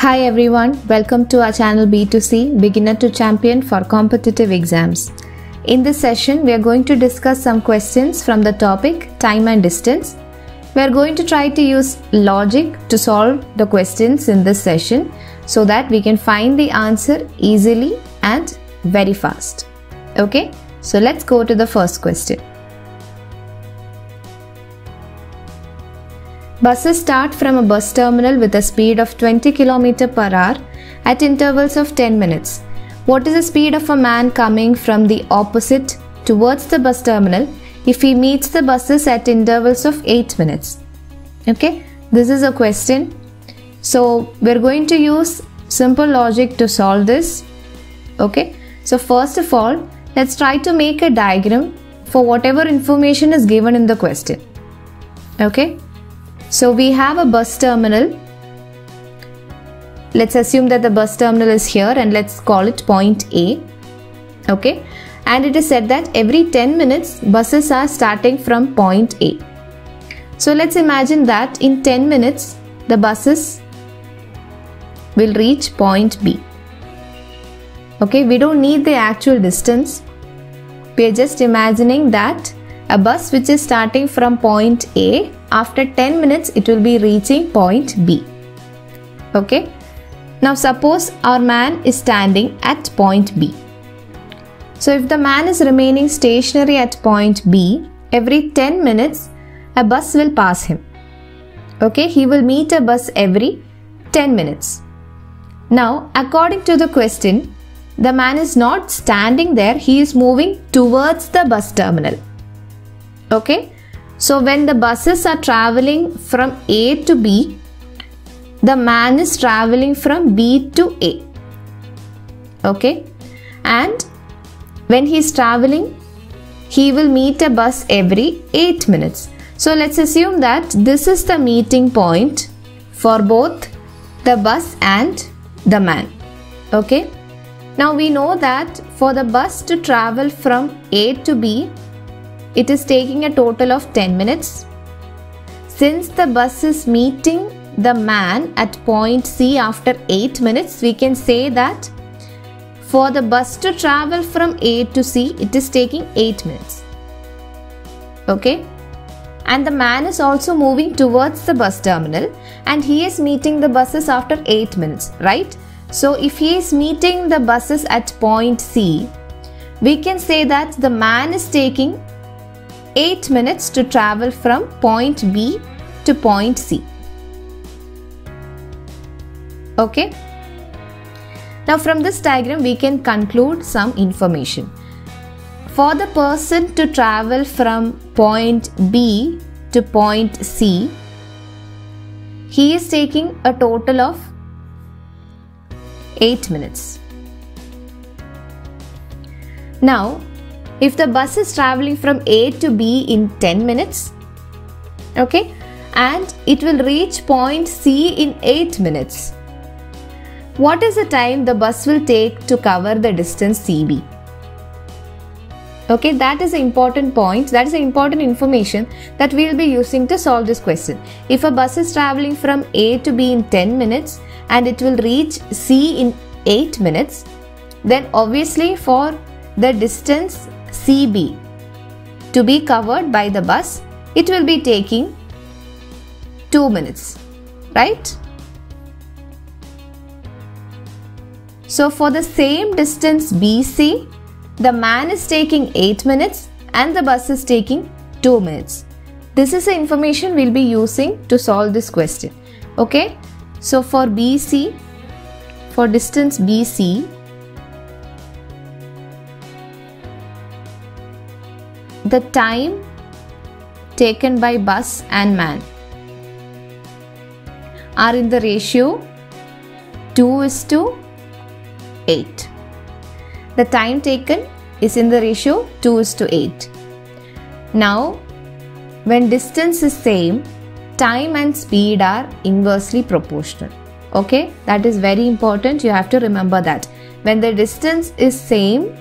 Hi everyone, welcome to our channel B2C, Beginner to Champion for Competitive Exams. In this session, we are going to discuss some questions from the topic Time and Distance. We are going to try to use logic to solve the questions in this session so that we can find the answer easily and very fast. Okay, so let's go to the first question. Buses start from a bus terminal with a speed of 20 km per hour at intervals of 10 minutes. What is the speed of a man coming from the opposite towards the bus terminal if he meets the buses at intervals of 8 minutes? Okay, this is a question. So we're going to use simple logic to solve this. Okay, so first of all, let's try to make a diagram for whatever information is given in the question. Okay. So we have a bus terminal. Let's assume that the bus terminal is here and let's call it point A. Okay. And it is said that every 10 minutes buses are starting from point A. So let's imagine that in 10 minutes the buses will reach point B. Okay. We don't need the actual distance. We are just imagining that a bus which is starting from point A, after 10 minutes it will be reaching point B. Okay. Now suppose our man is standing at point B. So if the man is remaining stationary at point B, every 10 minutes a bus will pass him. Okay. He will meet a bus every 10 minutes. Now according to the question, the man is not standing there, he is moving towards the bus terminal. Okay, so when the buses are traveling from A to B, the man is traveling from B to A. Okay, and when he is traveling, he will meet a bus every 8 minutes. So let's assume that this is the meeting point for both the bus and the man. Okay, now we know that for the bus to travel from A to B, it is taking a total of 10 minutes. Since the bus is meeting the man at point C after 8 minutes, we can say that for the bus to travel from A to C, it is taking 8 minutes. Okay. And the man is also moving towards the bus terminal and he is meeting the buses after 8 minutes, right? So if he is meeting the buses at point C, we can say that the man is taking 8 minutes to travel from point B to point C. Okay. Now from this diagram we can conclude some information. For the person to travel from point B to point C, he is taking a total of 8 minutes. Now if the bus is traveling from A to B in 10 minutes, okay, and it will reach point C in 8 minutes, what is the time the bus will take to cover the distance CB? Okay, that is an important point, that is an important information that we will be using to solve this question. If a bus is traveling from A to B in 10 minutes and it will reach C in 8 minutes, then obviously for the distance CB to be covered by the bus, it will be taking 2 minutes, right? So for the same distance BC, the man is taking 8 minutes and the bus is taking 2 minutes. This is the information we'll be using to solve this question. Okay, so for BC, for distance BC, the time taken by bus and man are in the ratio 2:8. The time taken is in the ratio 2:8. Now, when distance is same, time and speed are inversely proportional. Okay, that is very important. You have to remember that. When the distance is same,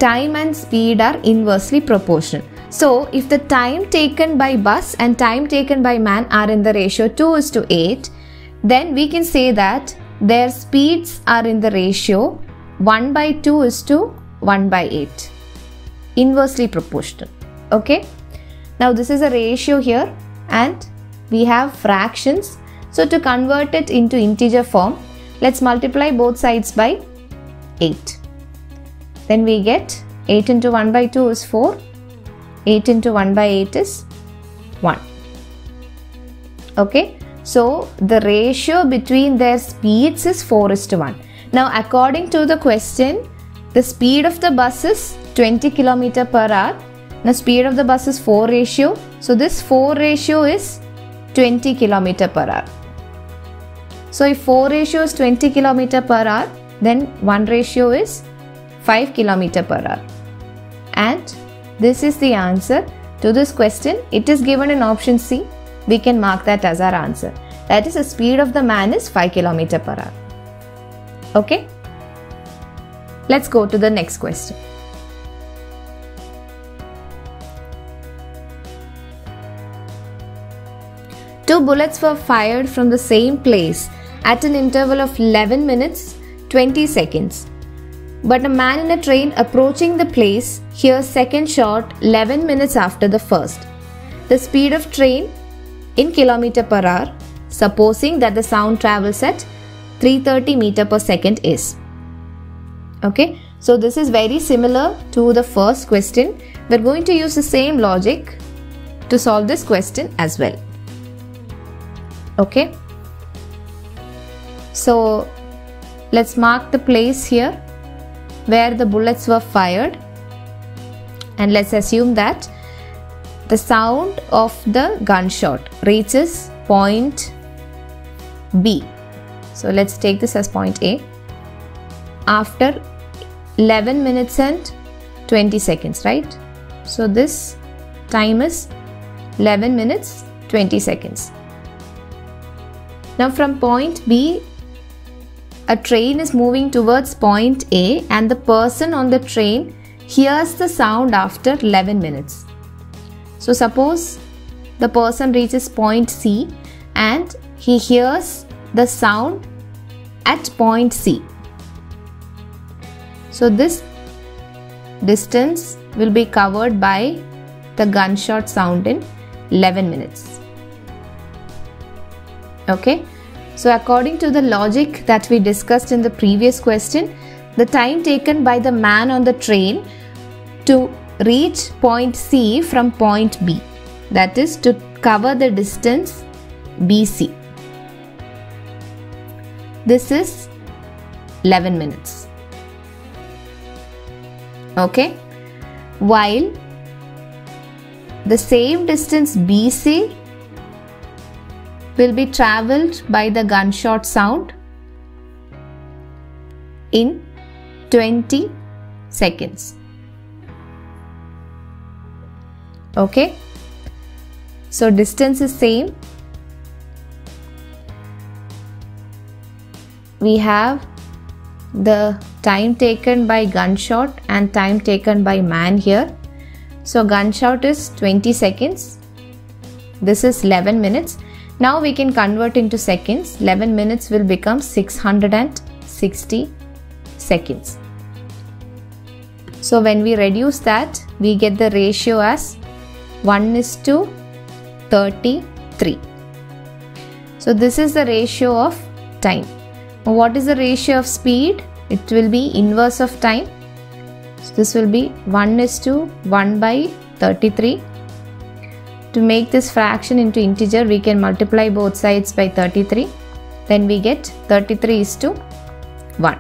time and speed are inversely proportional. So, if the time taken by bus and time taken by man are in the ratio 2:8, then we can say that their speeds are in the ratio 1/2:1/8. Inversely proportional. Okay. Now this is a ratio here and we have fractions. So to convert it into integer form, let's multiply both sides by 8. Then we get 8 into 1/2 is 4. 8 into 1/8 is 1. Okay. So the ratio between their speeds is 4:1. Now according to the question, the speed of the bus is 20 km per hour. Now speed of the bus is 4 ratio. So this 4 ratio is 20 km per hour. So if 4 ratio is 20 km per hour, then 1 ratio is 5 km per hour. And this is the answer to this question. It is given in option C. We can mark that as our answer. That is, the speed of the man is 5 km per hour. Okay. Let's go to the next question. Two bullets were fired from the same place at an interval of 11 minutes 20 seconds. But a man in a train approaching the place hears second shot 11 minutes after the first. The speed of train in km per hour, supposing that the sound travels at 330 meter per second is. Okay, so this is very similar to the first question. We're going to use the same logic to solve this question as well. Okay, so let's mark the place here where the bullets were fired, and let's assume that the sound of the gunshot reaches point B. So let's take this as point A after 11 minutes and 20 seconds, right? So this time is 11 minutes 20 seconds. Now from point B, a train is moving towards point A and the person on the train hears the sound after 11 minutes. So suppose the person reaches point C and he hears the sound at point C. So this distance will be covered by the gunshot sound in 11 minutes. Okay, so according to the logic that we discussed in the previous question, the time taken by the man on the train to reach point C from point B, that is to cover the distance BC, this is 11 minutes. Okay, while the same distance BC will be travelled by the gunshot sound in 20 seconds. Okay, so distance is same. We have the time taken by gunshot and time taken by man here. So gunshot is 20 seconds. This is 11 minutes. Now we can convert into seconds. 11 minutes will become 660 seconds. So when we reduce that, we get the ratio as 1:33. So this is the ratio of time. What is the ratio of speed? It will be inverse of time. So this will be 1:1/33. To make this fraction into integer, we can multiply both sides by 33. Then we get 33:1.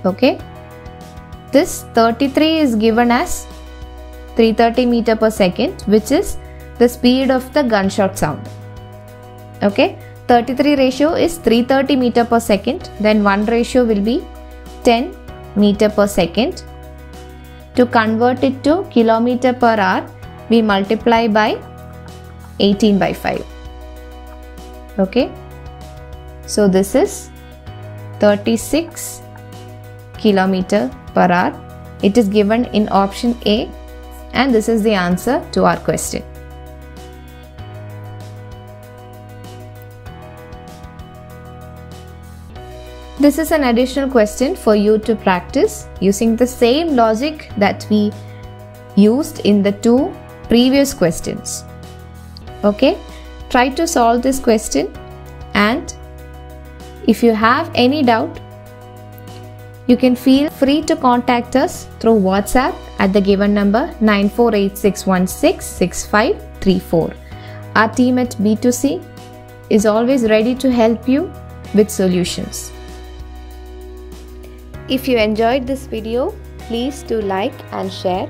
Okay. This 33 is given as 330 meter per second, which is the speed of the gunshot sound. Okay. 33 ratio is 330 meter per second. Then 1 ratio will be 10 meter per second. To convert it to kilometer per hour, we multiply by 18/5. Okay. So this is 36 kilometer per hour. It is given in option A, and this is the answer to our question. This is an additional question for you to practice using the same logic that we used in the 2 previous questions. Okay, try to solve this question, and if you have any doubt, you can feel free to contact us through WhatsApp at the given number 9486166534. Our team at B2C is always ready to help you with solutions. If you enjoyed this video, please do like and share.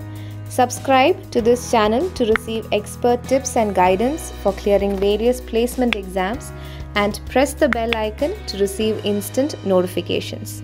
Subscribe to this channel to receive expert tips and guidance for clearing various placement exams, and press the bell icon to receive instant notifications.